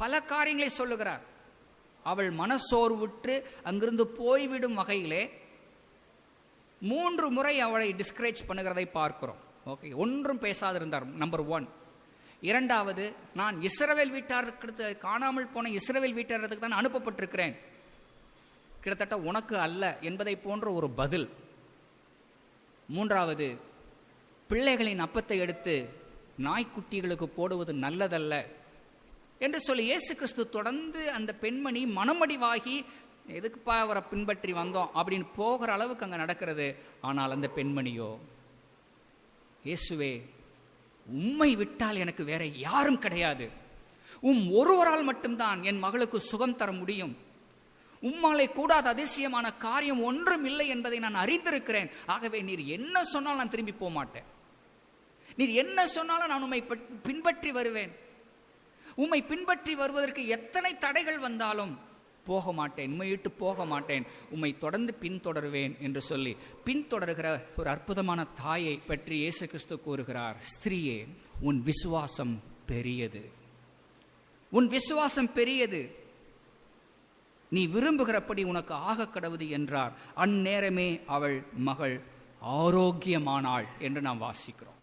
பல காரியங்களை சொல்லுகிறார். அவள் மனசோர்வுற்று அங்கிருந்து போய்விடும் வகையிலே 3 முறை அவளை டிஸ்கரேஜ் பண்ணுகிறதை பார்க்கிறோம். ஓகே, ஒன்றும் பேசாதிருந்தார். நம்பர் 1. இரண்டாவது, நான் இஸ்ரவேல் வீட்டாருக்கு காணாமல் போன இஸ்ரவேல் வீட்டாருக்கு தான் அனுப்பப்பட்டிருக்கிறேன், கிட்டத்தட்ட உனக்கு அல்ல என்பதை போன்ற ஒரு பதில். 3வது, பிள்ளைகளின் அப்பத்தை எடுத்து நாய்க்குட்டிகளுக்கு போடுவது நல்லதல்ல என்று சொல்லி இயேசு கிறிஸ்து தொடர்ந்து அந்த பெண்மணி மனமடிவாகி எதுக்குப்பா அவரை பின்பற்றி வந்தோம் அப்படின்னு போகிற அளவுக்கு அங்கே நடக்கிறது. ஆனால் அந்த பெண்மணியோ, இயேசுவே, உம்மை விட்டால் எனக்கு வேற யாரும் கிடையாது, ஒருவரால் மட்டும்தான் என் மகளுக்கு சுகம் தர முடியும், உம்மாலே கூடாத அதிசயமான காரியம் ஒன்றும் இல்லை என்பதை நான் அறிந்திருக்கிறேன். ஆகவே நீர் என்ன சொன்னாலும் நான் திரும்பி போக மாட்டேன், நீர் என்ன சொன்னாலும் நான் உம்மை பின்பற்றி வருவேன், உம்மை பின்பற்றி வருவதற்கு எத்தனை தடைகள் வந்தாலும் போக மாட்டேன், உம்மை விட்டு போக மாட்டேன், உம்மை தொடர்ந்து பின்தொடருவேன் என்று சொல்லி பின்தொடர்கிற ஒரு அற்புதமான தாயை பற்றி இயேசு கிறிஸ்து கூறுகிறார். ஸ்திரீயே, உன் விசுவாசம் பெரியது, உன் விசுவாசம் பெரியது, நீ விரும்புகிறபடி உனக்கு ஆக கடவுது என்றார். அந்நேரமே அவள் மகள் ஆரோக்கியமானாள் என்று நாம் வாசிக்கிறோம்.